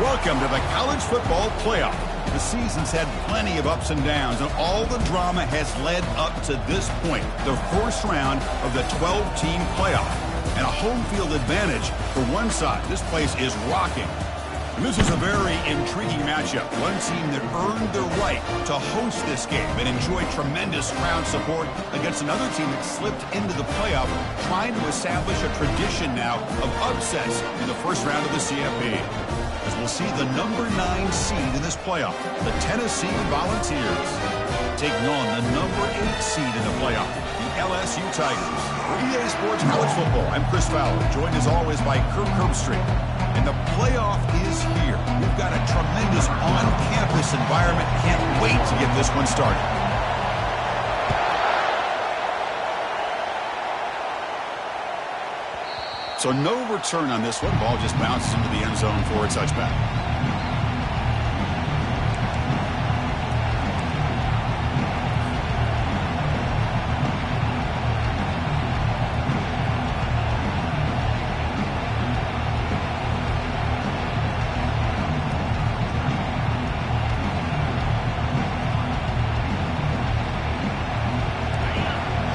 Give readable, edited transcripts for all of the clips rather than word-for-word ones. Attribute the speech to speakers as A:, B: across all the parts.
A: Welcome to the college football playoff. The season's had plenty of ups and downs, and all the drama has led up to this point, the first round of the 12-team playoff. And a home field advantage for one side. This place is rocking. And this is a very intriguing matchup. One team that earned the right to host this game and enjoyed tremendous crowd support against another team that slipped into the playoff, trying to establish a tradition now of upsets in the first round of the CFP. As we'll see the number 9 seed in this playoff, the Tennessee Volunteers, taking on the number 8 seed in the playoff, the LSU Tigers. For EA Sports College Football, I'm Chris Fowler, joined as always by Kirk Herbstreit. And the playoff is here. We've got a tremendous on-campus environment. Can't wait to get this one started. So no return on this one. Ball just bounces into the end zone for a touchback.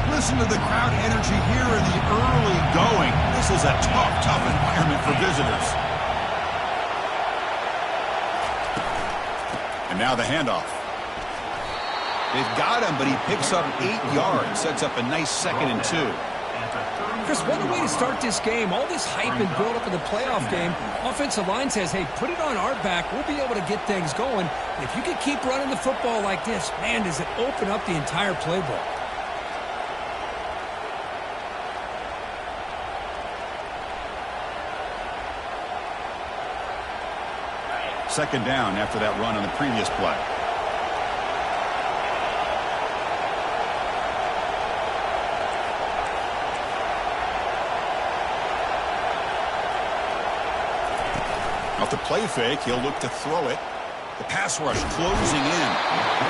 A: Listen to the crowd energy here in the early going. This is a tough environment for visitors. And now the handoff. They've got him, but he picks up 8 yards. Sets up a nice 2nd and 2.
B: Chris, what a way to start this game. All this hype and build up in the playoff game. Offensive line says, hey, put it on our back. We'll be able to get things going. If you can keep running the football like this, man, does it open up the entire playbook.
A: Second down after that run on the previous play. Off the play fake, he'll look to throw it. The pass rush closing in.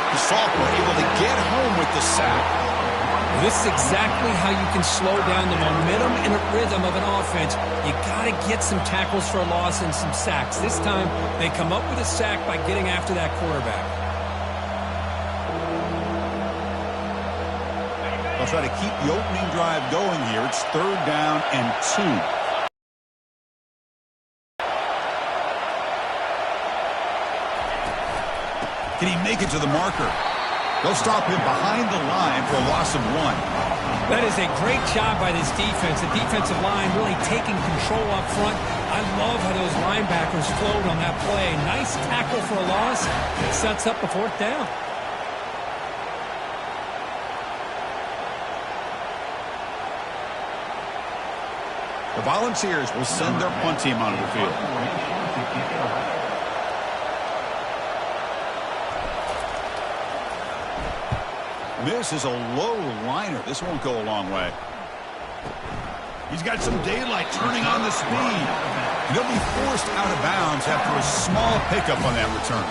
A: The sophomore able to get home with the sack.
B: This is exactly how you can slow down the momentum and the rhythm of an offense. You got to get some tackles for a loss and some sacks. This time, they come up with a sack by getting after that quarterback.
A: They'll try to keep the opening drive going here. It's 3rd down and 2. Can he make it to the marker? They'll stop him behind the line for a loss of 1.
B: That is a great job by this defense. The defensive line really taking control up front. I love how those linebackers flowed on that play. Nice tackle for a loss. It sets up a 4th down.
A: The Volunteers will send their punt team onto the field. This is a low liner. This won't go a long way. He's got some daylight turning on the speed. He'll be forced out of bounds after a small pickup on that return.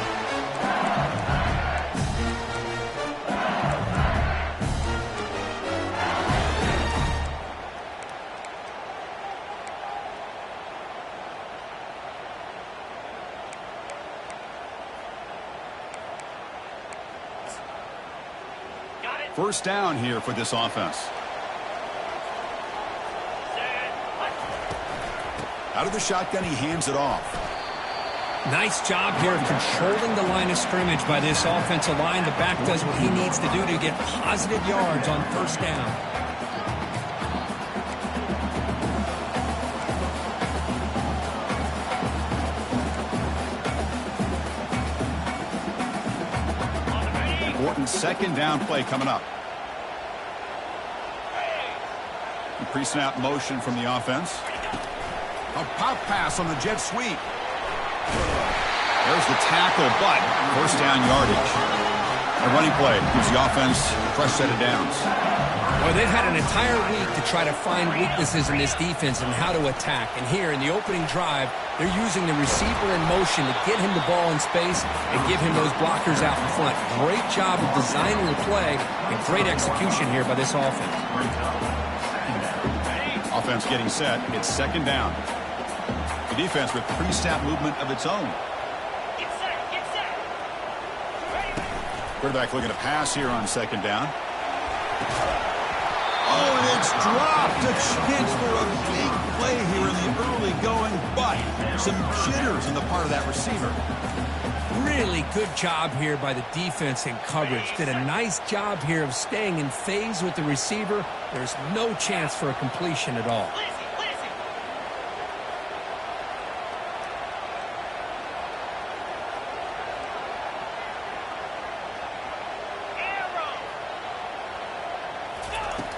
A: First down here for this offense. Out of the shotgun, he hands it off.
B: Nice job here of controlling the line of scrimmage by this offensive line. The back does what he needs to do to get positive yards on 1st down.
A: Important 2nd down play coming up. Pre-snap motion from the offense. A pop pass on the jet sweep. There's the tackle, but 1st down yardage. A running play gives the offense a fresh set of downs.
B: Well, they've had an entire week to try to find weaknesses in this defense and how to attack. And here in the opening drive, they're using the receiver in motion to get him the ball in space and give him those blockers out in front. Great job of designing the play and great execution here by this offense.
A: Offense getting set. It's 2nd down. The defense with pre-snap movement of its own. Quarterback looking to pass here on second down. Oh, and it's dropped. A chance for a big play here in the early going, but some jitters on the part of that receiver.
B: Really good job here by the defense in coverage. Did a nice job here of staying in phase with the receiver. There's no chance for a completion at all.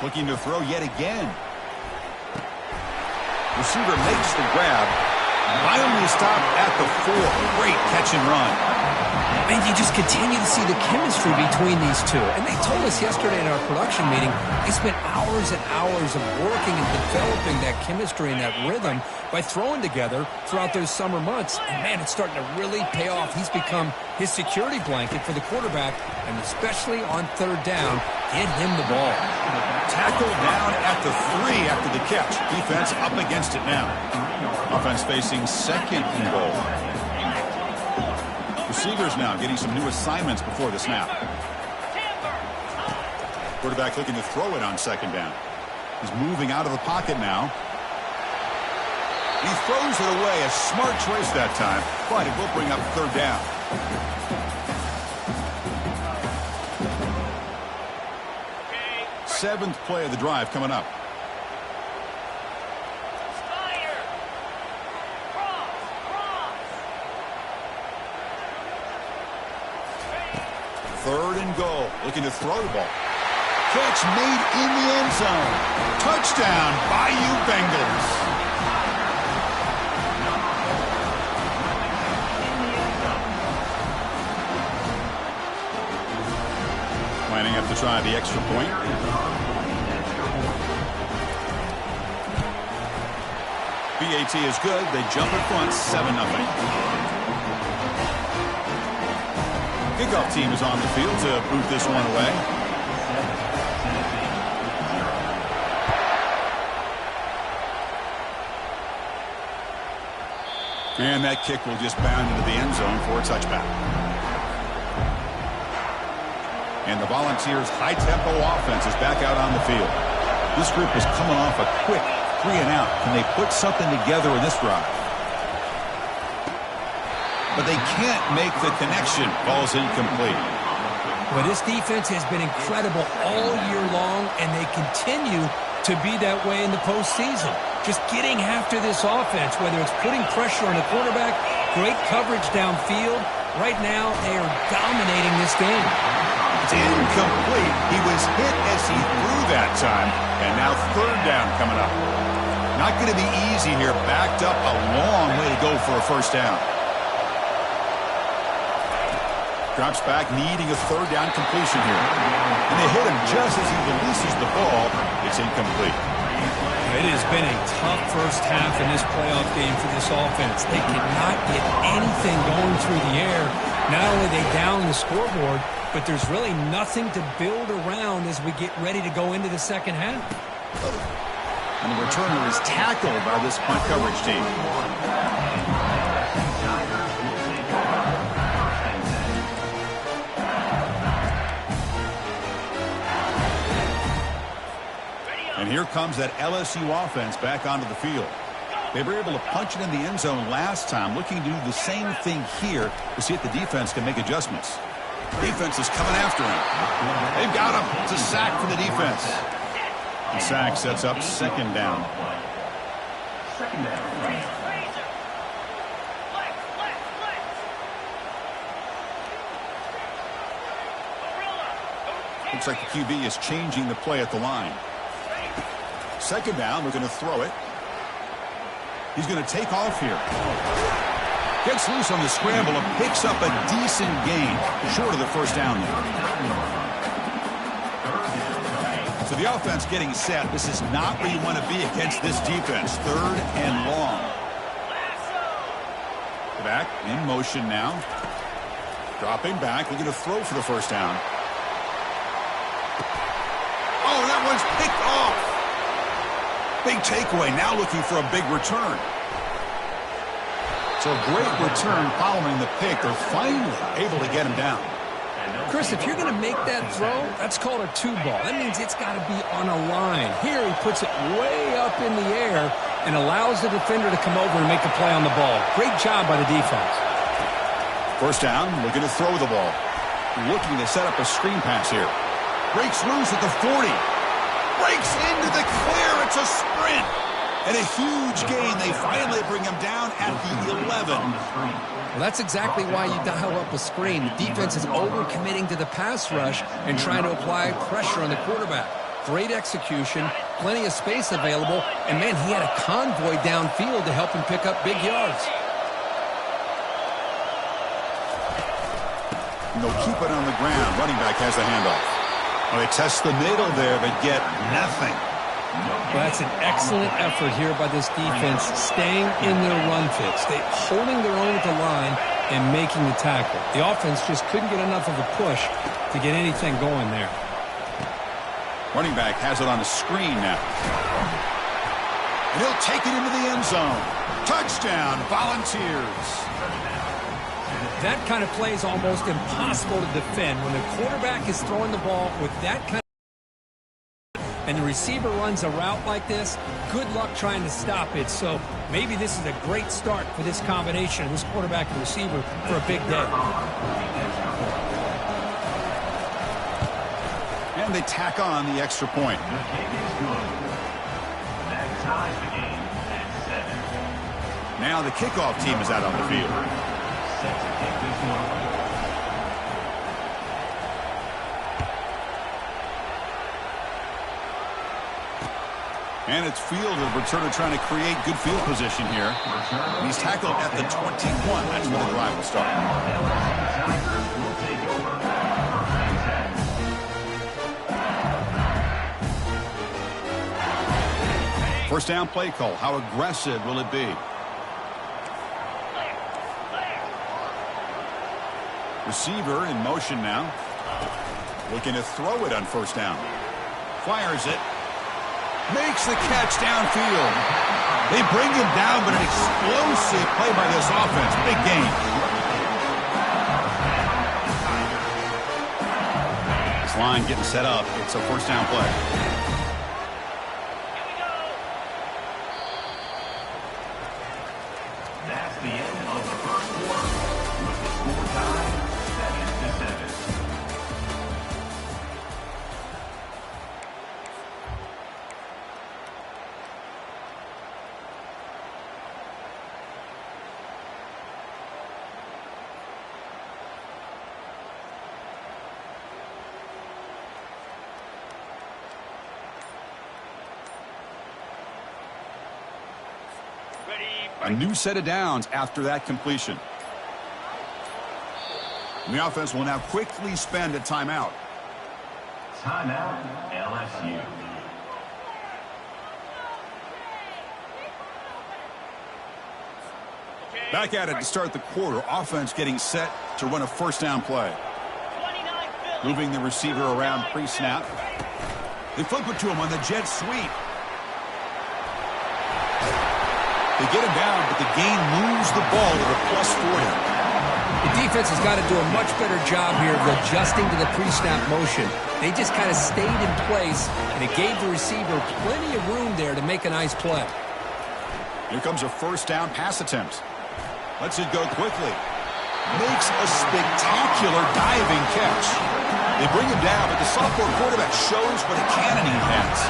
A: Looking to throw yet again. Receiver makes the grab. Finally stopped at the 4. Great catch and run.
B: And you just continue to see the chemistry between these two. And they told us yesterday in our production meeting, they spent hours and hours of working and developing that chemistry and that rhythm by throwing together throughout those summer months. And, man, it's starting to really pay off. He's become his security blanket for the quarterback, and especially on third down, get him the ball.
A: Tackle down at the 3 after the catch. Defense up against it now. Offense facing second and goal. Receivers now getting some new assignments before the snap. Quarterback looking to throw it on second down. He's moving out of the pocket now. He throws it away. A smart choice that time, but it will bring up third down. Seventh play of the drive coming up. Third and goal. Looking to throw the ball. Catch made in the end zone. Touchdown, Bayou Bengals. Lining up to try the extra point. BAT is good. They jump in front, 7-0. Kickoff team is on the field to boot this one away. And that kick will just bound into the end zone for a touchback. And the Volunteers' high-tempo offense is back out on the field. This group is coming off a quick 3-and-out. Can they put something together in this drive? But they can't make the connection. Ball's incomplete.
B: Well, this defense has been incredible all year long, and they continue to be that way in the postseason. Just getting after this offense, whether it's putting pressure on the quarterback, great coverage downfield. Right now, they are dominating this game.
A: It's incomplete. He was hit as he threw that time, and now third down coming up. Not going to be easy here. Backed up a long way to go for a first down. Drops back, needing a third down completion here. And they hit him just as he releases the ball. It's incomplete.
B: It has been a tough first half in this playoff game for this offense. They cannot get anything going through the air. Not only they down the scoreboard, but there's really nothing to build around as we get ready to go into the second half.
A: And the returner is tackled by this punt coverage team. And here comes that LSU offense back onto the field. They were able to punch it in the end zone last time, looking to do the same thing here to see if the defense can make adjustments. Defense is coming after him. They've got him. It's a sack for the defense. The sack sets up second down. Looks like the QB is changing the play at the line. Second down, we're going to throw it. He's going to take off here. Gets loose on the scramble and picks up a decent gain. Short of the first down there. So the offense getting set. This is not where you want to be against this defense. Third and long. Back in motion now. Dropping back. We're going to throw for the first down. Oh, that one's picked off. Big takeaway, now looking for a big return. So a great return following the pick. They're finally able to get him down.
B: Chris, if you're going to make that throw, that's called a two ball. That means it's got to be on a line. Here he puts it way up in the air and allows the defender to come over and make a play on the ball. Great job by the defense.
A: First down, looking to throw the ball. Looking to set up a screen pass here. Breaks loose at the 40. Breaks into the clear. It's a sprint. And a huge gain. They finally bring him down at the 11.
B: Well, that's exactly why you dial up a screen. The defense is over-committing to the pass rush and trying to apply pressure on the quarterback. Great execution, plenty of space available, and, man, he had a convoy downfield to help him pick up big yards.
A: And they'll keep it on the ground. Running back has the handoff. Well, they test the middle there, but get nothing.
B: Well, that's an excellent effort here by this defense, staying in their run fix. Holding their own at the line and making the tackle. The offense just couldn't get enough of a push to get anything going there.
A: Running back has it on a screen now. And he'll take it into the end zone. Touchdown, Volunteers.
B: That kind of play is almost impossible to defend when the quarterback is throwing the ball with that kind of and the receiver runs a route like this. Good luck trying to stop it. So maybe this is a great start for this combination of this quarterback and receiver for a big day.
A: And they tack on the extra point. Now the kickoff team is out on the field. And it's field, the returner trying to create good field position here. He's tackled at the 21. That's where the drive will start. First down play call. How aggressive will it be? Receiver in motion now. Looking to throw it on first down. Fires it. Makes the catch downfield. They bring him down, but an explosive play by this offense. Big gain. This line getting set up. It's a first down play.
C: That's the end of the first quarter. With the score tied 7-7.
A: A new set of downs after that completion. The offense will now quickly spend a timeout.
C: Timeout, LSU.
A: Back at it to start the quarter. Offense getting set to run a first down play. Moving the receiver around pre-snap. They flip it to him on the jet sweep. They get him down, but the gain moves the ball to the +40.
B: The defense has got to do a much better job here of adjusting to the pre-snap motion. They just kind of stayed in place, and it gave the receiver plenty of room there to make a nice play.
A: Here comes a first down pass attempt. Lets it go quickly. Makes a spectacular diving catch. They bring him down, but the sophomore quarterback shows what a cannon he has.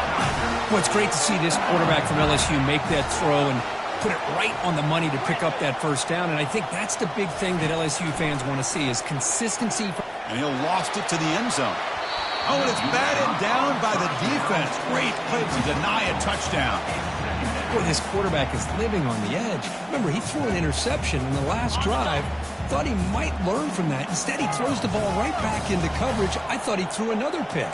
B: Well, it's great to see this quarterback from LSU make that throw and put it right on the money to pick up that first down. And I think that's the big thing that LSU fans want to see is consistency.
A: And he'll loft it to the end zone. Oh, and it's batted down by the defense. Great play to deny a touchdown.
B: Boy, this quarterback is living on the edge. Remember, he threw an interception in the last drive. Thought he might learn from that. Instead, he throws the ball right back into coverage. I thought he threw another pick.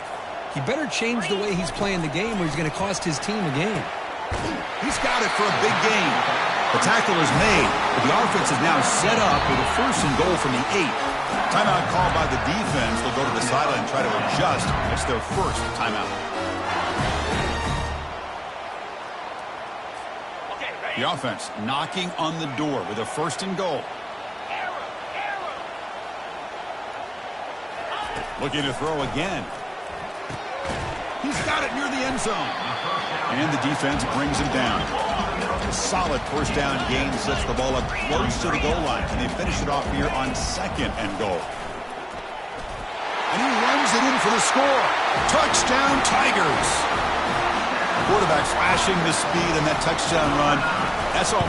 B: He better change the way he's playing the game or he's going to cost his team a game.
A: He's got it for a big gain. The tackle is made, but the offense is now set up with a 1st and goal from the 8. Timeout called by the defense. They'll go to the sideline and try to adjust. It's their first timeout. The offense knocking on the door with a 1st and goal. Looking to throw again. He's got it near the end zone. And the defense brings him down. A solid first down gain sets the ball up close to the goal line. And they finish it off here on 2nd and goal. And he runs it in for the score. Touchdown, Tigers. Quarterback flashing the speed in that touchdown run. That's all.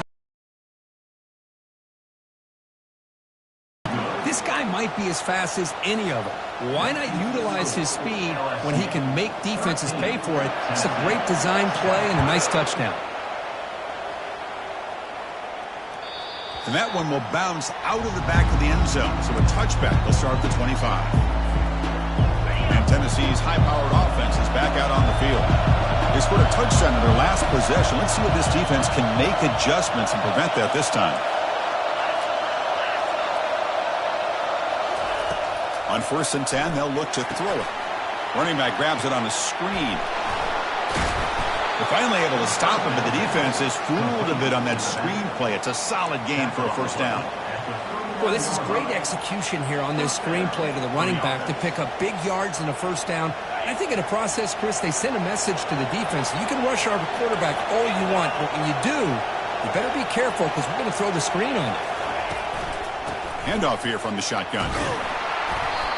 B: This guy might be as fast as any of them. Why not utilize his speed when he can make defenses pay for it? It's a great design play and a nice touchdown.
A: And that one will bounce out of the back of the end zone. So a touchback will start at the 25. And Tennessee's high-powered offense is back out on the field. They scored a touchdown in their last possession. Let's see if this defense can make adjustments and prevent that this time. On 1st and 10, they'll look to throw it. Running back grabs it on a screen. They're finally able to stop him, but the defense is fooled a bit on that screen play. It's a solid gain for a first down.
B: Well, this is great execution here on this screen play to the running back to pick up big yards in a first down. I think in the process, Chris, they send a message to the defense. You can rush our quarterback all you want, but when you do, you better be careful because we're going to throw the screen on you.
A: Handoff here from the shotgun.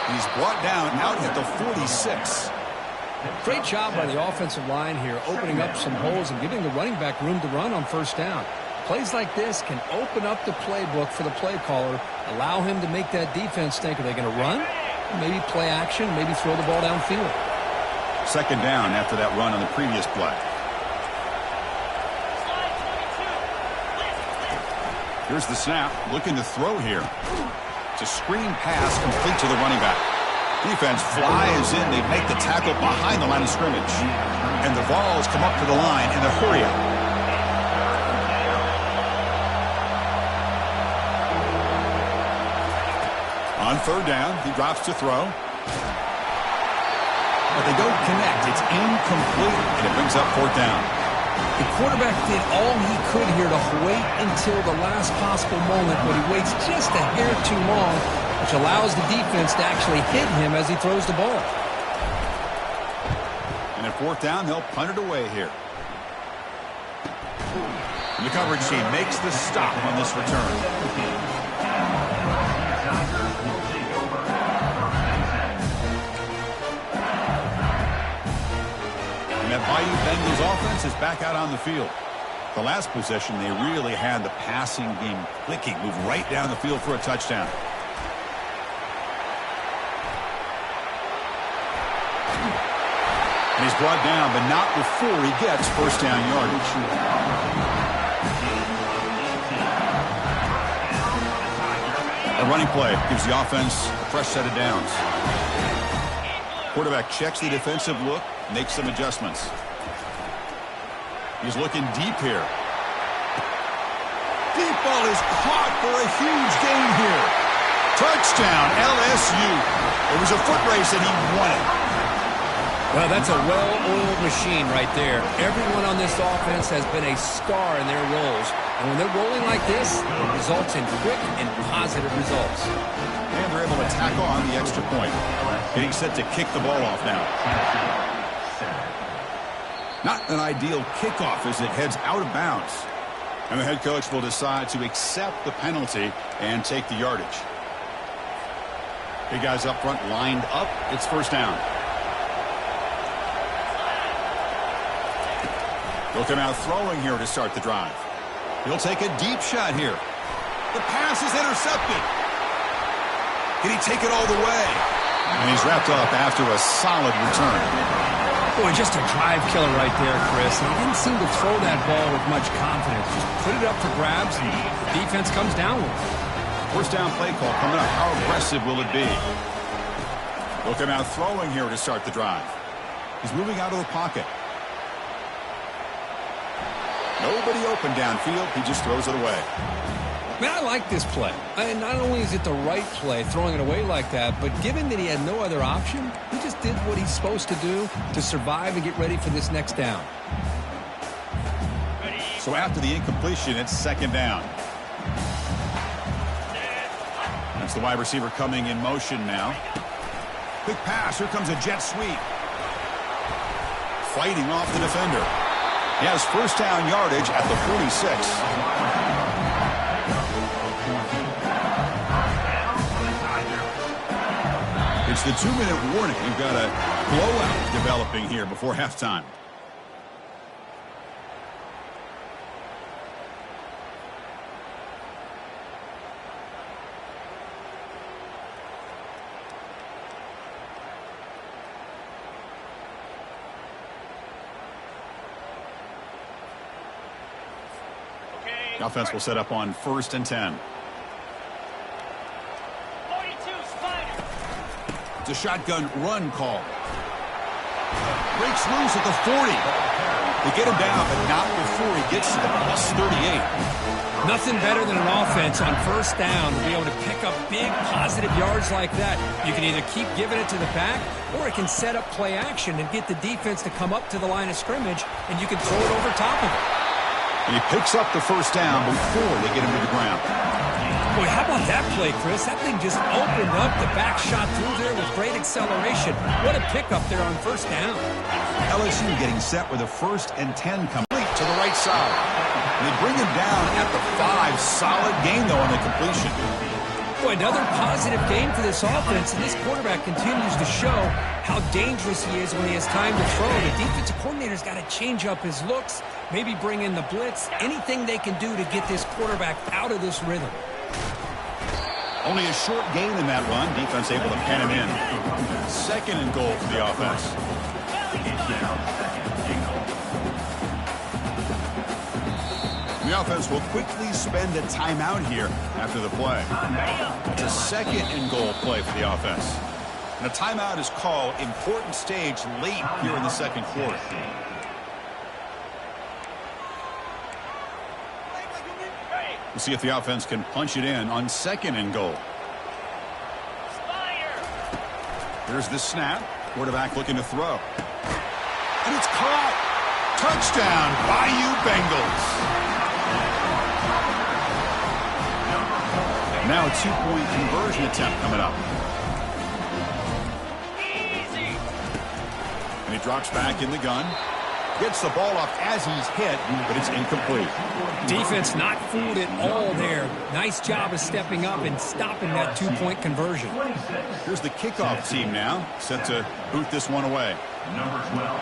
A: He's brought down out at the 46.
B: Great job by the offensive line here, opening up some holes and giving the running back room to run on first down. Plays like this can open up the playbook for the play caller, allow him to make that defense think, are they going to run? Maybe play action, maybe throw the ball downfield.
A: 2nd down after that run on the previous play. Here's the snap, looking to throw here. It's a screen pass complete to the running back. Defense flies in. They make the tackle behind the line of scrimmage. And the Vols come up to the line in a hurry-up. On 3rd down, he drops to throw. But they don't connect. It's incomplete, and it brings up 4th down.
B: The quarterback did all he could here to wait until the last possible moment, but he waits just a hair too long, which allows the defense to actually hit him as he throws the ball.
A: And at 4th down, they'll punt it away here. And the coverage team makes the stop on this return. And that Bayou Bengals offense is back out on the field. The last possession, they really had the passing game clicking, move right down the field for a touchdown. And he's brought down, but not before he gets first down yardage. A running play gives the offense a fresh set of downs. Quarterback checks the defensive look, makes some adjustments. He's looking deep here. Deep ball is caught for a huge gain here. Touchdown, LSU. It was a foot race and he won it.
B: Well, that's a well-oiled machine right there. Everyone on this offense has been a star in their roles. And when they're rolling like this, it results in quick and positive results.
A: And they're able to tackle on the extra point. Getting set to kick the ball off now. Not an ideal kickoff as it heads out of bounds. And the head coach will decide to accept the penalty and take the yardage. Big guys up front lined up. It's first down. They'll come out throwing here to start the drive. He'll take a deep shot here. The pass is intercepted. Can he take it all the way? And he's wrapped up after a solid return.
B: Boy, just a drive killer right there, Chris. And he didn't seem to throw that ball with much confidence. Just put it up for grabs, and the defense comes down with it.
A: First down play call coming up. How aggressive will it be? They'll come out throwing here to start the drive. He's moving out of the pocket. Nobody open downfield. He just throws it away.
B: Man, I like this play. And not only is it the right play, throwing it away like that, but given that he had no other option, he just did what he's supposed to do to survive and get ready for this next down.
A: So after the incompletion, it's second down. That's the wide receiver coming in motion now. Quick pass. Here comes a jet sweep. Fighting off the defender. He has first down yardage at the 46. It's the 2-minute warning. You've got a blowout developing here before halftime. The offense will set up on 1st and 10. It's a shotgun run call. Breaks loose at the 40. They get him down, but not before he gets to the plus 38.
B: Nothing better than an offense on first down to be able to pick up big positive yards like that. You can either keep giving it to the back, or it can set up play action and get the defense to come up to the line of scrimmage, and you can throw it over top of it.
A: And he picks up the first down before they get him to the ground.
B: Boy, how about that play, Chris? That thing just opened up. The back shot through there with great acceleration. What a pickup there on first down.
A: LSU getting set with a 1st and 10 coming to the right side. And they bring him down at the 5. Solid gain, though, on the completion.
B: Boy, another positive game for this offense, and this quarterback continues to show how dangerous he is when he has time to throw. The defensive coordinator's got to change up his looks, maybe bring in the blitz, anything they can do to get this quarterback out of this rhythm.
A: Only a short gain in that run. Defense able to pen him in. 2nd and goal for the offense. The offense will quickly spend a timeout here after the play. It's a 2nd and goal play for the offense. And a timeout is called. Important stage late here in the 2nd quarter. We'll see if the offense can punch it in on 2nd and goal. Here's the snap. Quarterback looking to throw. And it's caught. Touchdown, Bayou Bengals. Now a 2-point conversion attempt coming up. And he drops back in the gun. Gets the ball off as he's hit, but it's incomplete.
B: Defense not fooled at all there. Nice job of stepping up and stopping that 2-point conversion.
A: Here's the kickoff team now, set to boot this one away.
C: Number 12,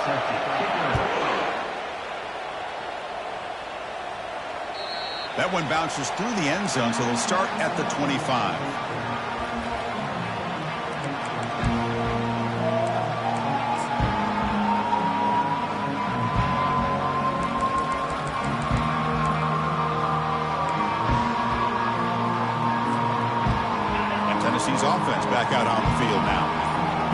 C: set to kick it away.
A: That one bounces through the end zone, so they'll start at the 25. Offense back out on the field now.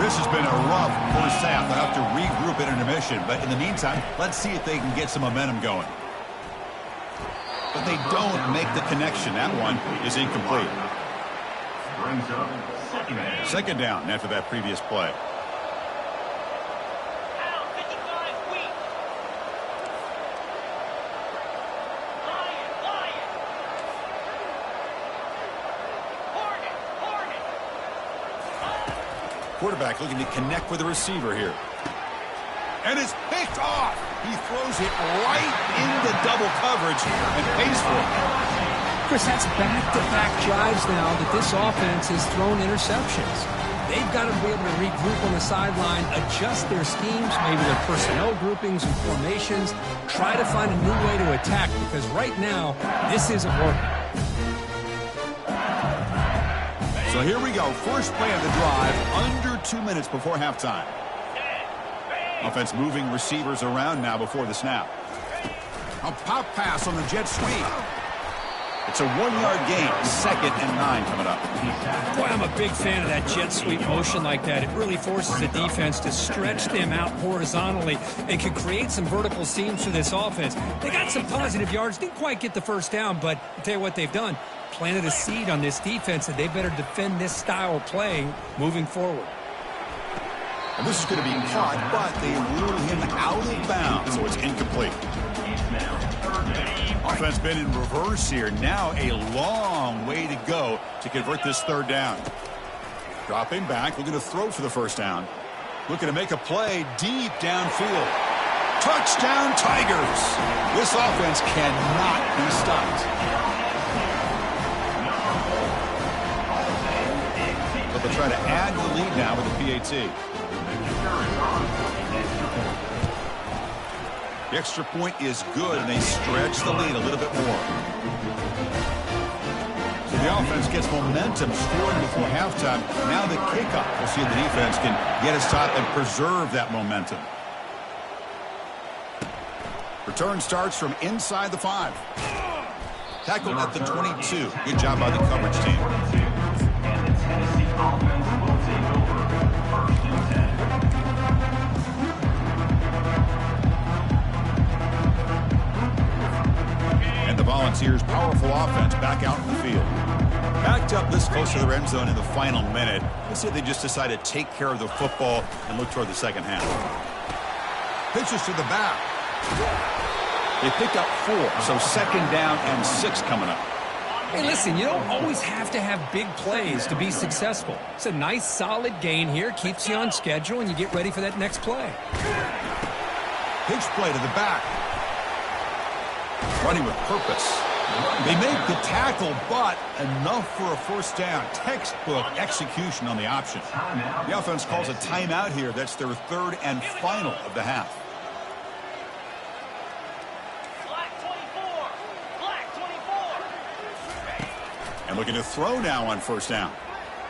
A: This has been a rough first half. They'll have to regroup at intermission, but in the meantime, let's see if they can get some momentum going. But they don't make the connection. That one is incomplete.
C: Brings up 2nd down.
A: 2nd down after that previous play. Quarterback looking to connect with the receiver here. And it's picked off. He throws it right into double coverage and pays for it.
B: Chris, that's back-to-back drives now that this offense has thrown interceptions. They've got to be able to regroup on the sideline, adjust their schemes, maybe their personnel groupings and formations, try to find a new way to attack, because right now, this isn't working.
A: So here we go. First play of the drive, under 2 minutes before halftime. Offense moving receivers around now before the snap. A pop pass on the jet sweep. It's a 1-yard gain. 2nd and 9 coming up.
B: Boy, I'm a big fan of that jet sweep motion like that. It really forces the defense to stretch them out horizontally and can create some vertical seams for this offense. They got some positive yards. Didn't quite get the first down, but I'll tell you what they've done. Planted a seed on this defense, and they better defend this style of playing moving forward.
A: And this is going to be caught, but they rule him out of bounds, so it's incomplete. Offense been in reverse here. Now a long way to go to convert this 3rd down. Dropping back, looking to throw for the first down. Looking to make a play deep downfield. Touchdown, Tigers! This offense cannot be stopped. But they'll try to add to the lead now with the PAT. The extra point is good, and they stretch the lead a little bit more. So the offense gets momentum scoring before halftime. Now the kickoff. We'll see if the defense can get a stop and preserve that momentum. Return starts from inside the 5. Tackled at the 22. Good job by the coverage team.
C: And the Tennessee offense will take over 1st and 10.
A: And the Volunteers' powerful offense back out in the field. Backed up this close to the end zone in the final minute. Let's see if they just decide to take care of the football and look toward the second half. Pitches to the back. They picked up 4, so second down and 6 coming up.
B: Hey, listen, you don't always have to have big plays to be successful. It's a nice, solid gain here. Keeps you on schedule, and you get ready for that next play.
A: Pitch play to the back. Running with purpose. They make the tackle, but enough for a first down. Textbook execution on the option. The offense calls a timeout here. That's their 3rd and final of the half. And looking to throw now on first down.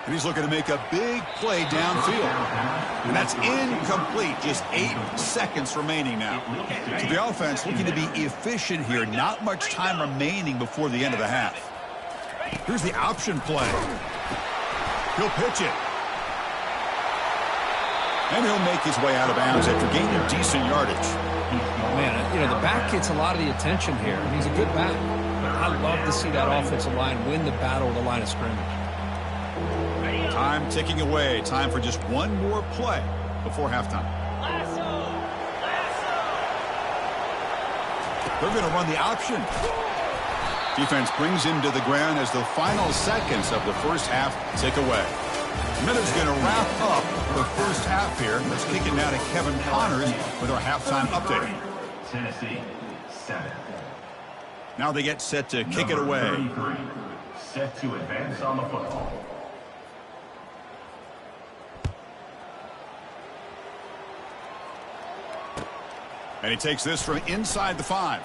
A: And he's looking to make a big play downfield. And that's incomplete. Just 8 seconds remaining now. So the offense looking to be efficient here. Not much time remaining before the end of the half. Here's the option play. He'll pitch it. And he'll make his way out of bounds after gaining decent yardage.
B: Man, you know, the back gets a lot of the attention here. And he's a good back. I love to see that offensive line win the battle at the line of scrimmage.
A: Time ticking away. Time for just one more play before halftime. They're going to run the option. Defense brings him to the ground as the final seconds of the first half tick away. Miller's going to wrap up the first half here. Let's kick it now to Kevin Connors with our halftime update.
C: Tennessee, 7.
A: Now they get set to kick it away.
C: 33, set to advance on the football.
A: And he takes this from inside the 5.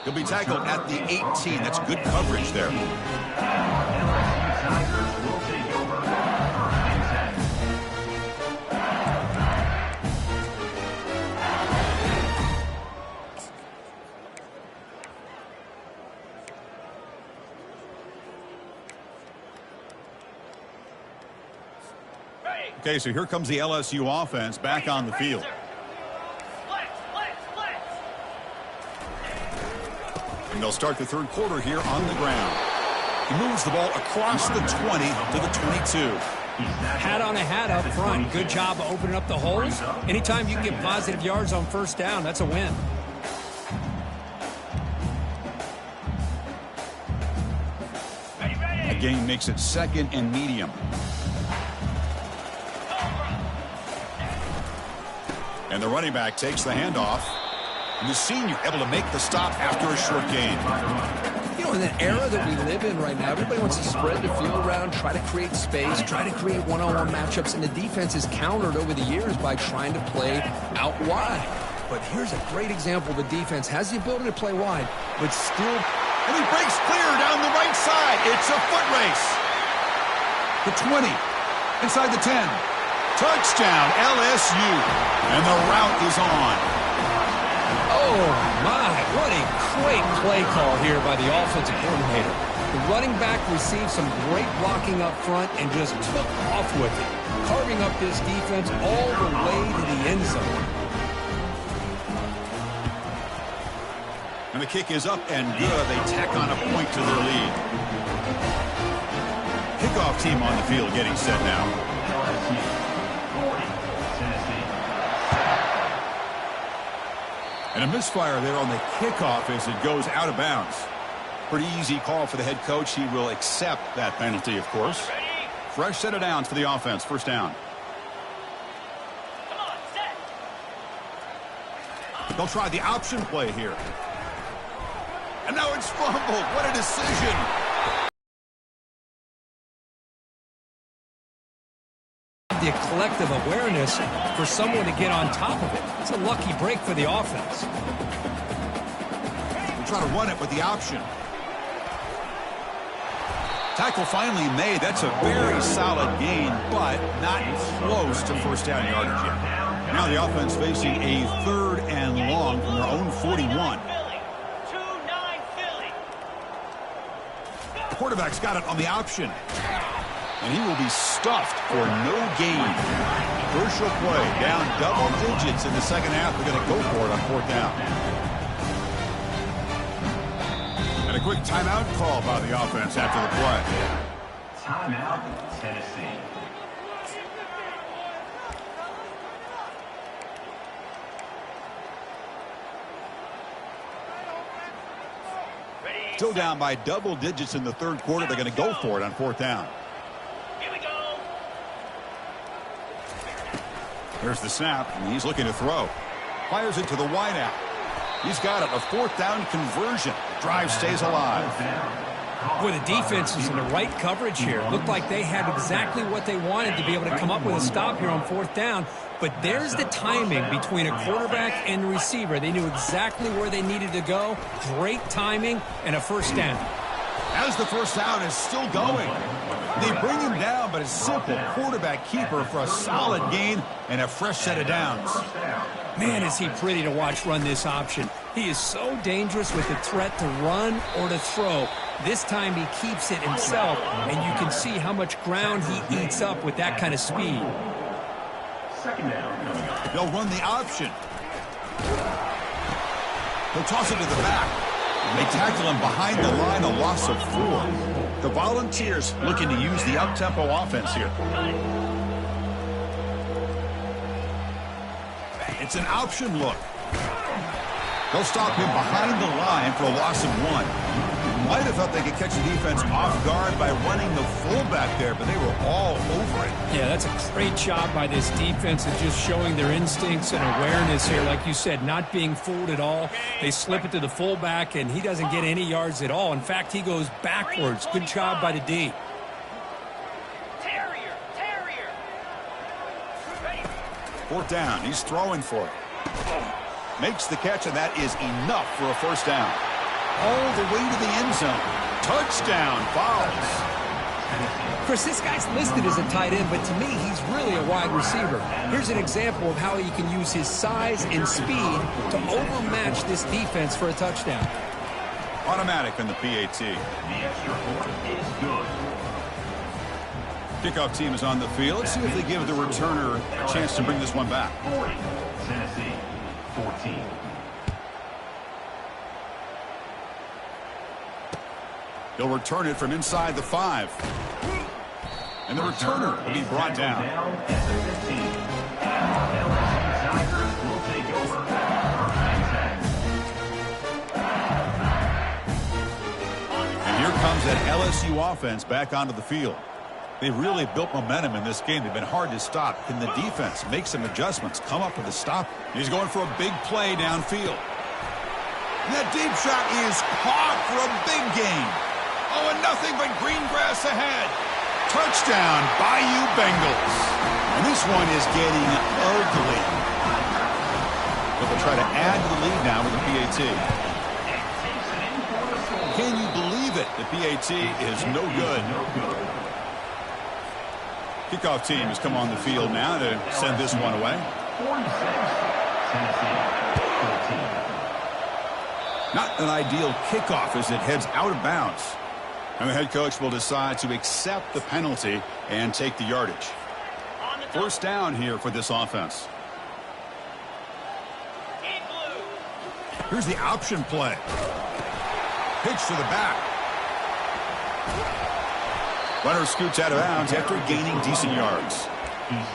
A: He'll be tackled at the 18. That's good coverage there.
C: LSU Tigers will take over 1st and 10.
A: Okay, so here comes the LSU offense back on the field. And they'll start the 3rd quarter here on the ground. He moves the ball across the 20 to the 22.
B: Hat on a hat up front. Good job of opening up the holes. Anytime you can get positive yards on first down, that's a win.
A: A gain makes it 2nd and medium. And the running back takes the handoff. And the senior able to make the stop after a short gain.
B: You know, in the era that we live in right now, everybody wants to spread the field around, try to create space, try to create one-on-one matchups, and the defense is countered over the years by trying to play out wide. But here's a great example. The defense has the ability to play wide, but still...
A: And he breaks clear down the right side. It's a foot race. The 20. Inside the 10. Touchdown, LSU. And the route is on.
B: Oh, my. What a great play call here by the offensive coordinator. The running back received some great blocking up front and just took off with it, carving up this defense all the way to the end zone.
A: And the kick is up and good. They tack on a point to their lead. Kickoff team on the field getting set now.
C: LSU, 40, Tennessee.
A: And a misfire there on the kickoff as it goes out of bounds. Pretty easy call for the head coach. He will accept that penalty, of course. Fresh set of downs for the offense. First down. They'll try the option play here. And now it's fumbled. What a decision.
B: The collective awareness for someone to get on top of it. It's a lucky break for the offense.
A: We'll try to run it with the option. Tackle finally made. That's a very solid gain, but not close to first down yardage yet. Now the offense facing a 3rd and long from their own 41. The quarterback's got it on the option. And he will be stuffed for no gain. Crucial play. Down double digits in the second half. They're going to go for it on 4th down. And a quick timeout call by the offense after the play.
C: Timeout, Tennessee.
A: Still down by double digits in the 3rd quarter. They're going to go for it on 4th down. There's the snap, and he's looking to throw. Fires it to the wideout. He's got it, a 4th down conversion. Drive stays alive.
B: Boy, the defense is in the right coverage here. Looked like they had exactly what they wanted to be able to come up with a stop here on 4th down. But there's the timing between a quarterback and the receiver. They knew exactly where they needed to go. Great timing and a first down.
A: As the first down is still going. They bring him down, but a simple quarterback keeper for a solid gain and a fresh set of downs.
B: Man, is he pretty to watch run this option. He is so dangerous with the threat to run or to throw. This time he keeps it himself, and you can see how much ground he eats up with that kind of speed.
A: They'll run the option. He'll toss it to the back. They tackle him behind the line, a loss of 4. The Volunteers looking to use the up-tempo offense here. It's an option look. They'll stop him behind the line for a loss of 1. Might have thought they could catch the defense off guard by running the fullback there, but they were all over it.
B: Yeah, that's a great job by this defense of just showing their instincts and awareness here. Like you said, not being fooled at all. They slip it to the fullback, and he doesn't get any yards at all. In fact, he goes backwards. Good job by the D.
D: Terrier.
A: 4th down. He's throwing for it. Makes the catch, and that is enough for a first down. All the way to the end zone. Touchdown. Fouls.
B: Chris, this guy's listed as a tight end, but to me, he's really a wide receiver. Here's an example of how he can use his size and speed to overmatch this defense for a touchdown.
A: Automatic in the PAT.
C: The extra point is good.
A: Kickoff team is on the field. Let's see if they give the returner a chance to bring this one back.
C: 40, Tennessee, 14.
A: They'll return it from inside the 5. And the returner will be brought down.
C: At the 15. LSU Tigers will take over.
A: And here comes that LSU offense back onto the field. They really built momentum in this game. They've been hard to stop. Can the defense make some adjustments, come up with a stop? He's going for a big play downfield. And that deep shot is caught for a big gain. Oh, and nothing but green grass ahead. Touchdown, Bayou Bengals. And this one is getting ugly. But they'll try to add to the lead now with the PAT. Can you believe it? The PAT is no good. Kickoff team has come on the field now to send this one away.
C: 46, Tennessee, 14.
A: Not an ideal kickoff as it heads out of bounds. And the head coach will decide to accept the penalty and take the yardage. First down here for this offense. Here's the option play. Pitch to the back. Runner scoots out of bounds after gaining decent yards.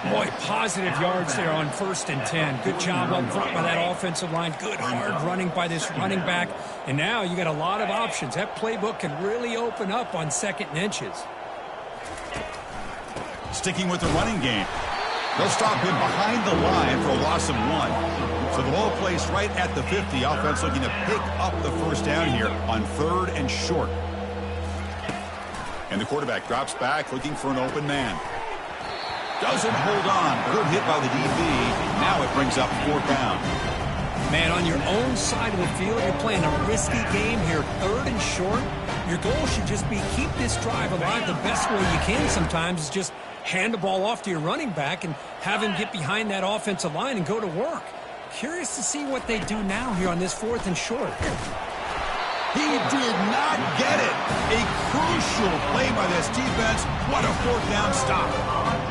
B: Boy, positive yards there on 1st and 10. Good job up front by that offensive line. Good hard running by this running back. And now you got a lot of options. That playbook can really open up on 2nd and inches.
A: Sticking with the running game. They'll stop him behind the line for a loss of 1. So the ball placed right at the 50. Offense looking to pick up the first down here on 3rd and short. And the quarterback drops back looking for an open man. Doesn't hold on. Good hit by the DB. Now it brings up 4th down.
B: Man, on your own side of the field, you're playing a risky game here. 3rd and short. Your goal should just be keep this drive alive the best way you can sometimes is just hand the ball off to your running back and have him get behind that offensive line and go to work. Curious to see what they do now here on this 4th and short.
A: He did not get it. A crucial play by this defense. What a 4th down stop.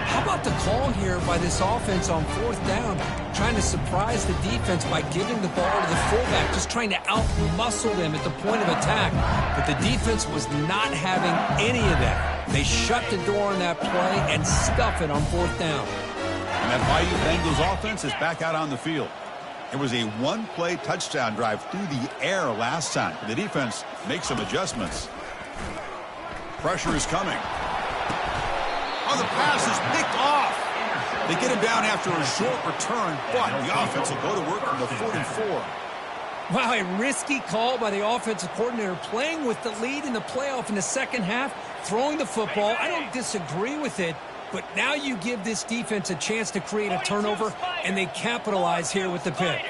B: How about the call here by this offense on 4th down, trying to surprise the defense by giving the ball to the fullback, just trying to out-muscle them at the point of attack. But the defense was not having any of that. They shut the door on that play and stuff it on 4th down.
A: And that Bayou Bengals offense is back out on the field. It was a 1-play touchdown drive through the air last time. The defense makes some adjustments. Pressure is coming. Oh, the pass is picked off. They get him down after a short return, but the offense will go to work from the 4th and 4.
B: Wow, a risky call by the offensive coordinator, playing with the lead in the playoff in the second half, throwing the football. I don't disagree with it, but now you give this defense a chance to create a turnover, and they capitalize here with the pick.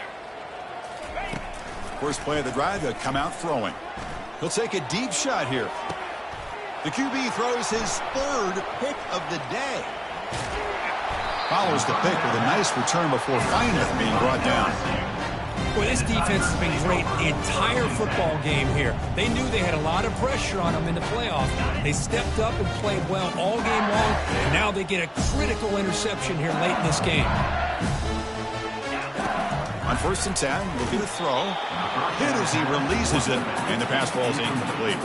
A: First play of the drive, they'll come out throwing. He'll take a deep shot here. The QB throws his 3rd pick of the day. Follows the pick with a nice return before finally being brought down.
B: Well, this defense has been great the entire football game here. They knew they had a lot of pressure on them in the playoff. They stepped up and played well all game long, and now they get a critical interception here late in this game.
A: On 1st and 10, looking to throw. Hit as he releases it, and the pass ball is incomplete.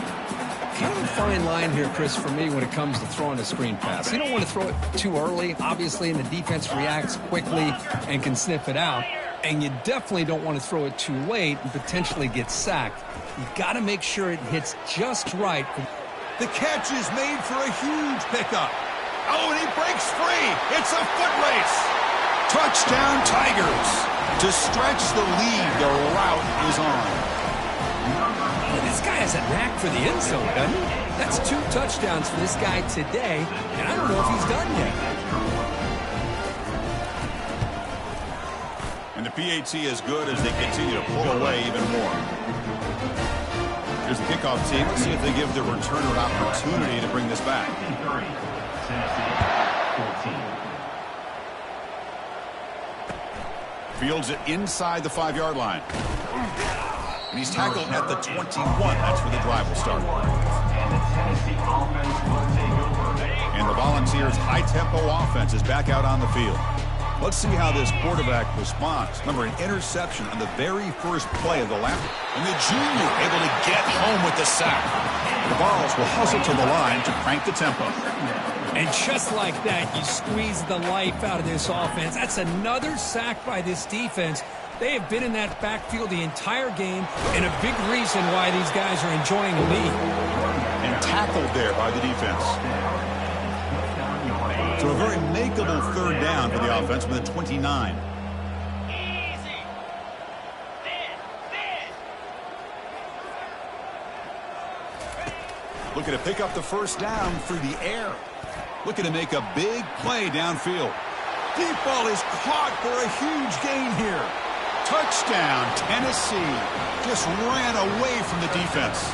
B: Kind of a fine line here, Chris, for me when it comes to throwing a screen pass. You don't want to throw it too early, obviously, and the defense reacts quickly and can sniff it out. And you definitely don't want to throw it too late and potentially get sacked. You've got to make sure it hits just right.
A: The catch is made for a huge pickup. Oh, and he breaks free. It's a foot race. Touchdown, Tigers. To stretch the lead, the route is on.
B: Well, this guy has a knack for the end zone, doesn't he? That's 2 touchdowns for this guy today, and I don't know if he's done yet.
A: And the PAT is good as they continue to pull away even more. Here's the kickoff team. Let's see if they give the returner an opportunity to bring this back. Fields it inside the 5-yard line. And he's tackled at the 21. That's where the drive will start. And the Volunteers' high-tempo offense is back out on the field. Let's see how this quarterback responds. Remember, an interception on the very first play of the last. And the junior able to get home with the sack. The Vols will hustle to the line to crank the tempo.
B: And just like that, you squeeze the life out of this offense. That's another sack by this defense. They have been in that backfield the entire game, and a big reason why these guys are enjoying the lead.
A: And tackled there by the defense. So a very makeable 3rd down for the offense with a 29. Looking to pick up the first down through the air. Looking to make a big play downfield. Deep ball is caught for a huge gain here. Touchdown, Tennessee. Just ran away from the defense.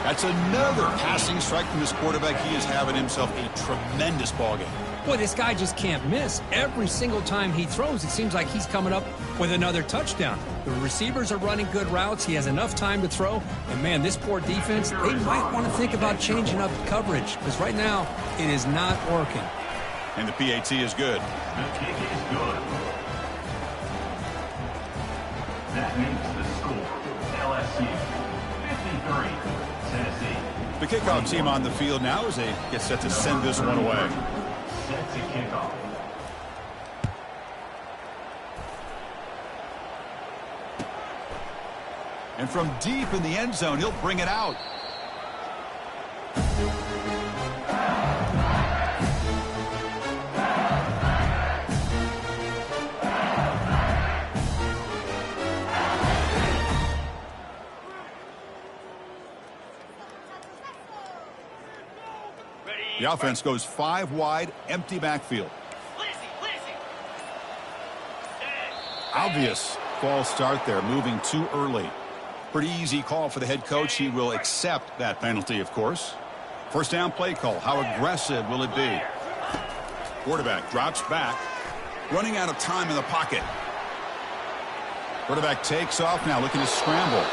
A: That's another passing strike from this quarterback. He is having himself a tremendous ballgame.
B: Boy, this guy just can't miss. Every single time he throws, it seems like he's coming up with another touchdown. The receivers are running good routes. He has enough time to throw. And, man, this poor defense, they might want to think about changing up coverage because right now it is not working.
A: And the PAT is good.
C: The kick is good. That makes the score LSU 53, Tennessee.
A: The kickoff team on the field now as they get set to send this one away.
C: Set to kick off.
A: And from deep in the end zone, he'll bring it out. The offense goes 5 wide, empty backfield. Obvious false start there, moving too early. Pretty easy call for the head coach. He will accept that penalty, of course. First down play call. How aggressive will it be? Quarterback drops back, running out of time in the pocket. Quarterback takes off now, looking to scramble.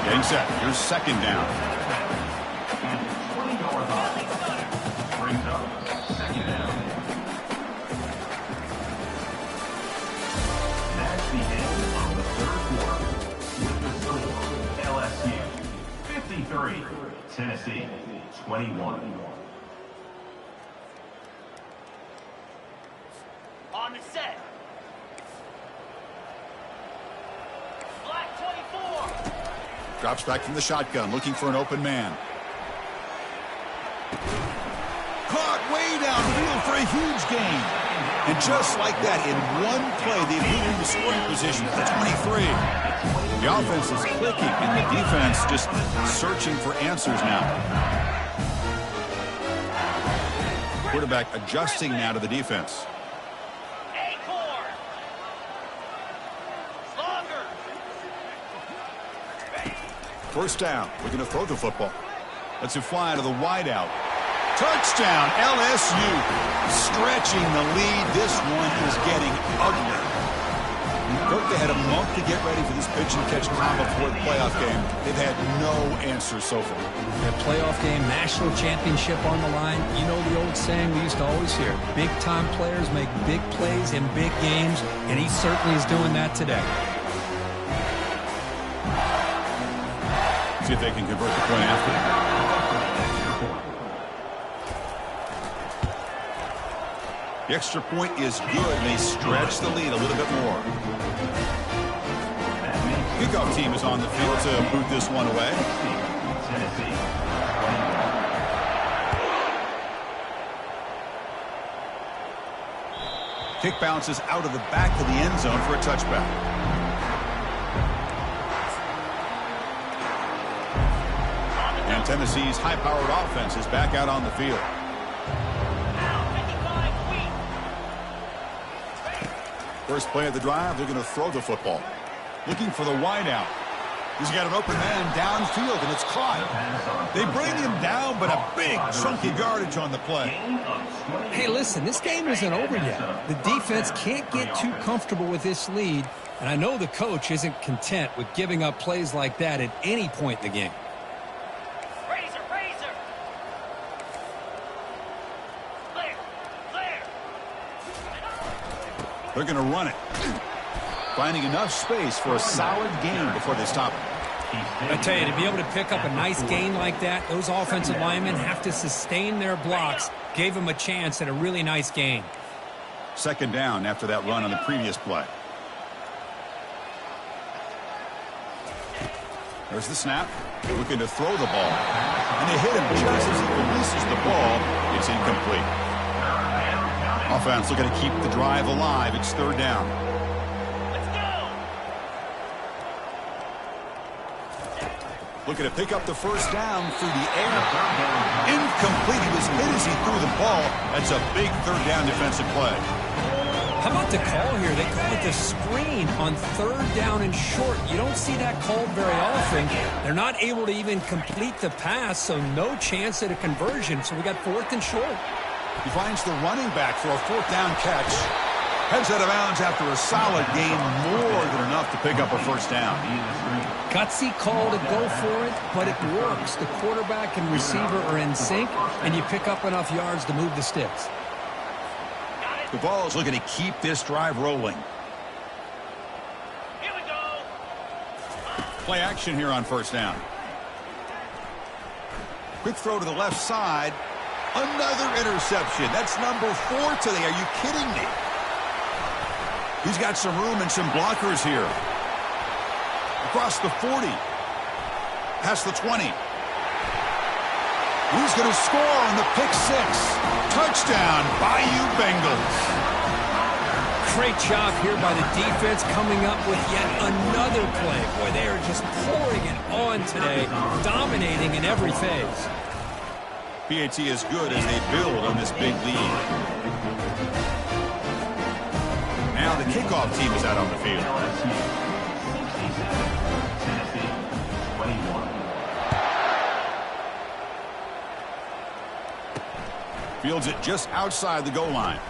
A: Getting set. Here's second down.
C: 20-yard line. Brings up second down. That's the end of the third quarter. With the score, LSU 53, Tennessee 21.
D: On the set. Black 24.
A: Drops back from the shotgun, looking for an open man. Caught way downfield for a huge gain. And just like that, in one play, they've moved into scoring position at the 23. The offense is clicking, and the defense just searching for answers now. Quarterback adjusting now to the defense.
D: Acorn. Longer.
A: First down. We're going to throw the football. Let's it fly to the wideout. Touchdown, LSU. Stretching the lead. This one is getting ugly. Kirk, they had a month to get ready for this pitch and catch combo before the playoff game. They've had no answers so far.
B: That playoff game, national championship on the line. You know the old saying we used to always hear. Big-time players make big plays in big games, and he certainly is doing that today.
A: See if they can convert the point after. The extra point is good, and they stretch the lead a little bit more. Kickoff team is on the field to boot this one away. Kick bounces out of the back of the end zone for a touchback. And Tennessee's high-powered offense is back out on the field. First play of the drive, they're going to throw the football. Looking for the wideout. He's got an open man downfield, and it's caught. They bring him down, but a big, chunky yardage on the play.
B: Hey, listen, this game isn't over yet. The defense can't get too comfortable with this lead, and I know the coach isn't content with giving up plays like that at any point in the game.
A: They're going to run it. Finding enough space for a solid gain before they stop it.
B: I tell you, to be able to pick up a nice gain like that, those offensive linemen have to sustain their blocks. Gave them a chance at a really nice gain.
A: Second down after that run on the previous play. There's the snap. Looking to throw the ball. And they hit him just as he releases the ball. It's incomplete. Offense looking to keep the drive alive. It's third down.
D: Let's go.
A: Looking to pick up the first down through the air. Incomplete. He was hit as he threw the ball. That's a big third down defensive play.
B: How about the call here? They call it the screen on third down and short. You don't see that called very often. They're not able to even complete the pass, so no chance at a conversion. So we got fourth and short.
A: He finds the running back for a fourth down catch. Heads out of bounds after a solid gain, more than enough to pick up a first down.
B: Gutsy call to go for it, but it works. The quarterback and receiver are in sync, and you pick up enough yards to move the sticks.
A: The ball is looking to keep this drive rolling.
D: Here we go.
A: Play action here on first down. Quick throw to the left side. Another interception. That's number 4 today. Are you kidding me? He's got some room and some blockers here. Across the 40. Past the 20. He's going to score on the pick 6. Touchdown, Bayou Bengals.
B: Great job here by the defense coming up with yet another play. Boy, they are just pouring it on today, dominating in every phase.
A: PAT is good as they build on this big lead. Now the kickoff team is out on the field.
C: LSU 67, Tennessee 21.
A: Fields it just outside the goal line.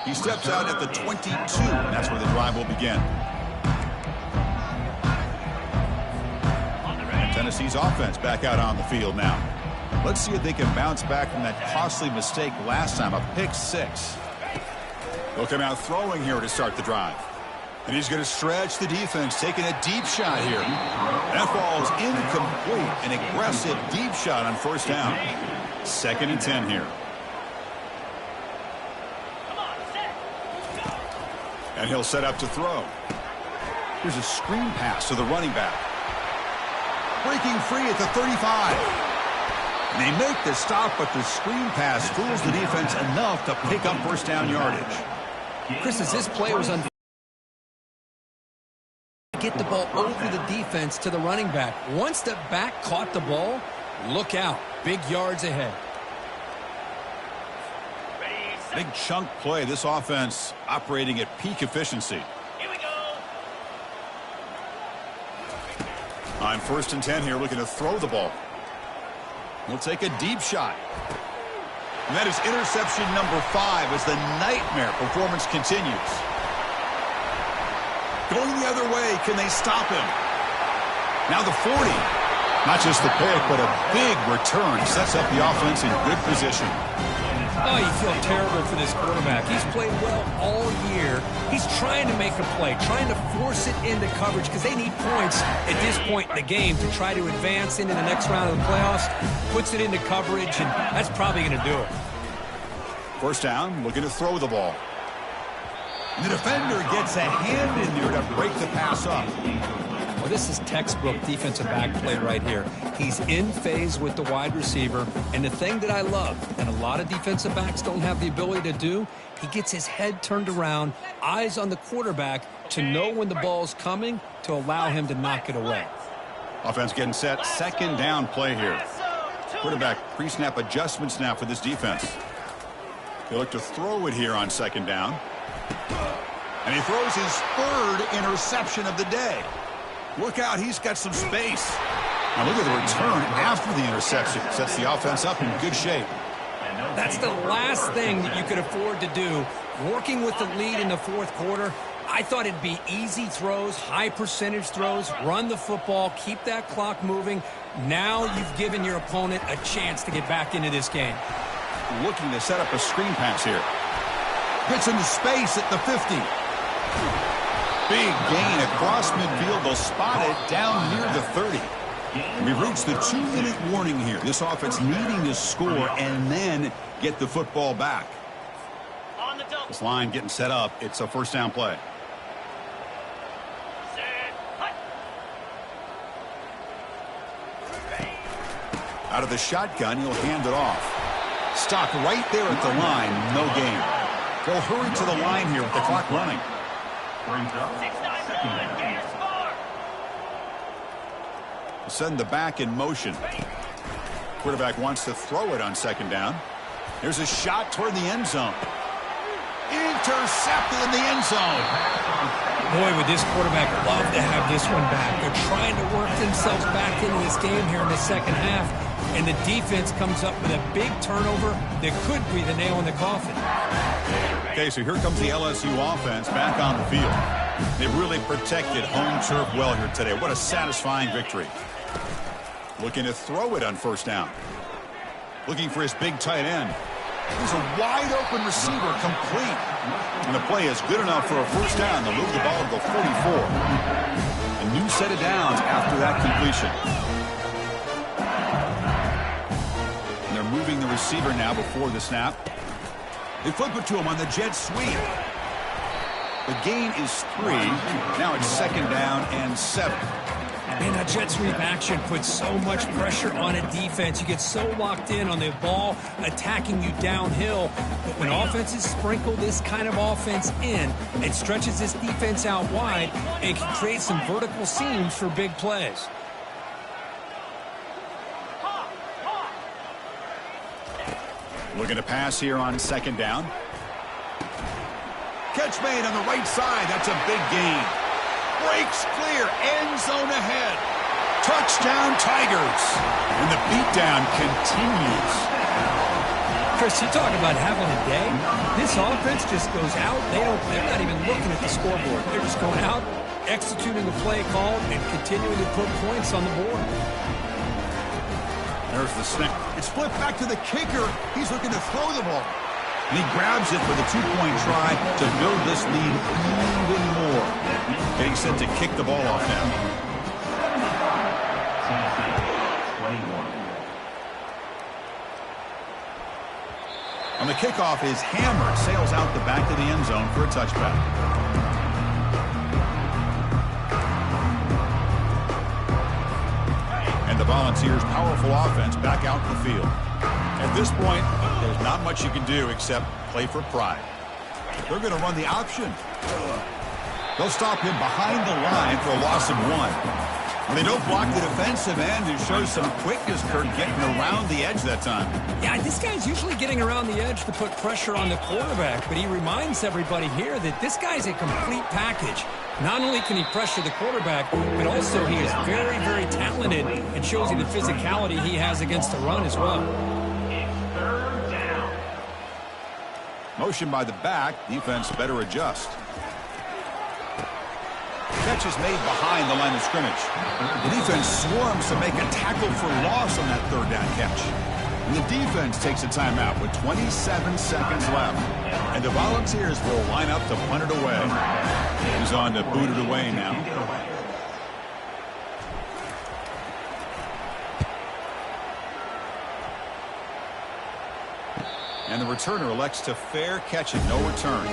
A: He steps out at the 22. That's where the drive will begin. And Tennessee's offense back out on the field now. Let's see if they can bounce back from that costly mistake last time, a pick 6. They'll come out throwing here to start the drive. And he's going to stretch the defense, taking a deep shot here. That ball's incomplete. An aggressive deep shot on first down. 2nd and 10 here. And he'll set up to throw. Here's a screen pass to the running back. Breaking free at the 35. And they make the stop, but the screen pass fools the defense enough to pick up first down yardage.
B: Chris, as this play was get the ball over the defense to the running back. Once the back caught the ball, look out. Big yards ahead.
A: Big chunk play. This offense operating at peak efficiency.
D: Here we go.
A: On 1st and 10 here, looking to throw the ball. He'll take a deep shot. And that is interception number 5 as the nightmare performance continues. Going the other way, can they stop him? Now the 40. Not just the pick, but a big return sets up the offense in good position.
B: Oh, you feel terrible for this quarterback. He's played well all year. He's trying to make a play, trying to force it into coverage because they need points at this point in the game to try to advance into the next round of the playoffs. Puts it into coverage, and that's probably going to do it.
A: First down, looking to throw the ball. The defender gets a hand in there to break the pass up.
B: Well, this is textbook defensive back play right here. He's in phase with the wide receiver, and the thing that I love, and a lot of defensive backs don't have the ability to do, he gets his head turned around, eyes on the quarterback to know when the ball's coming to allow him to knock it away.
A: Offense getting set, 2nd down play here. Quarterback pre-snap adjustments now for this defense. They look to throw it here on 2nd down. And he throws his 3rd interception of the day. Look out, he's got some space. Now look at the return after the interception. Sets the offense up in good shape.
B: That's the last thing that you could afford to do. Working with the lead in the 4th quarter, I thought it'd be easy throws, high percentage throws, run the football, keep that clock moving. Now you've given your opponent a chance to get back into this game.
A: Looking to set up a screen pass here. Gets into space at the 50. Big gain across midfield. They'll spot it down near the 30. We've reached the 2-minute warning here. This offense needing to score and then get the football back.
D: On the double.
A: This line getting set up. It's a first down play.
D: Set. Hut.
A: Out of the shotgun, he'll hand it off. Stock right there at the line. No gain. They'll hurry to the line here with the clock running.
C: Brings up
D: 6-9-1. Gain of score.
A: Send the back in motion. Quarterback wants to throw it on 2nd down. There's a shot toward the end zone. Intercepted in the end zone.
B: Boy, would this quarterback love to have this one back. They're trying to work themselves back into this game here in the 2nd half, and the defense comes up with a big turnover that could be the nail in the coffin.
A: Okay, so here comes the LSU offense back on the field. They really protected home turf well here today. What a satisfying victory. Looking to throw it on 1st down. Looking for his big tight end. He's a wide-open receiver, complete. And the play is good enough for a first down to move the ball to the 44. A new set of downs after that completion. And they're moving the receiver now before the snap. They flip it to him on the jet sweep. The gain is 3. Now it's 2nd down and 7.
B: Man, that jet sweep action puts so much pressure on a defense. You get so locked in on the ball attacking you downhill. But when offenses sprinkle this kind of offense in, it stretches this defense out wide and can create some vertical seams for big plays.
A: Looking to pass here on second down. Catch made on the right side. That's a big gain. Breaks clear. End zone ahead. Touchdown Tigers. And the beatdown continues.
B: Chris, you talk about having a day. This offense just goes out. They're not even looking at the scoreboard. They're just going out, executing the play call, and continuing to put points on the board.
A: There's the snap. It's flipped back to the kicker. He's looking to throw the ball. And he grabs it for the two-point try to build this lead even more. Getting set to kick the ball off now.
C: 21.
A: On the kickoff is hammered. Sails out the back of the end zone for a touchback. And the Volunteers' powerful offense back out in the field. At this point, there's not much you can do except play for pride. They're going to run the option. They'll stop him behind the line for a loss of 1. When they don't block the defensive end, it shows some quickness, Kurt, getting around the edge that time.
B: Yeah, this guy's usually getting around the edge to put pressure on the quarterback, but he reminds everybody here that this guy's a complete package. Not only can he pressure the quarterback, but also he is very, very talented and shows you the physicality he has against the run as well.
C: Third down.
A: Motion by the back. Defense better adjust. Catch is made behind the line of scrimmage. The defense swarms to make a tackle for loss on that third down catch. And the defense takes a timeout with 27 seconds left. And the Volunteers will line up to punt it away. He's on to boot it away now. And the returner elects to fair catch it, no return.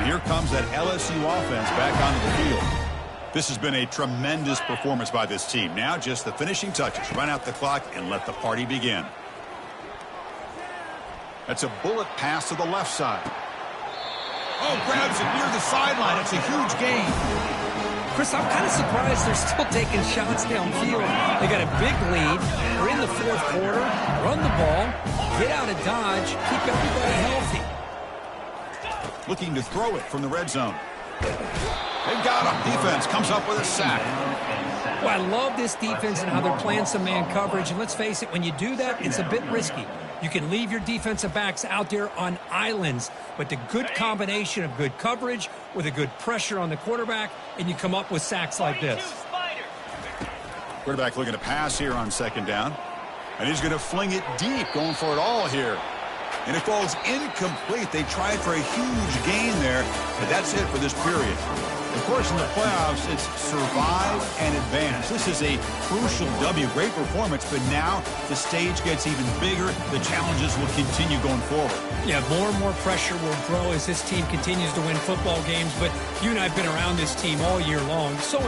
A: Here comes that LSU offense back onto the field. This has been a tremendous performance by this team. Now just the finishing touches. Run out the clock and let the party begin. That's a bullet pass to the left side. Oh, grabs it near the sideline. It's a huge gain.
B: Chris, I'm kind of surprised they're still taking shots downfield. They got a big lead. We're in the fourth quarter. Run the ball. Get out of Dodge. Keep everybody healthy.
A: Looking to throw it from the red zone. They've got him. Defense comes up with a sack.
B: Well, I love this defense and how they're playing some man coverage. And let's face it, when you do that, it's a bit risky. You can leave your defensive backs out there on islands, but the good combination of good coverage with a good pressure on the quarterback, and you come up with sacks like this.
A: Quarterback looking to pass here on second down. And he's going to fling it deep, going for it all here. And it falls incomplete. They tried for a huge gain there, but that's it for this period. Of course, in the playoffs, it's survive and advance. This is a crucial W. Great performance, but now the stage gets even bigger. The challenges will continue going forward.
B: Yeah, more and more pressure will grow as this team continues to win football games, but you and I have been around this team all year long. So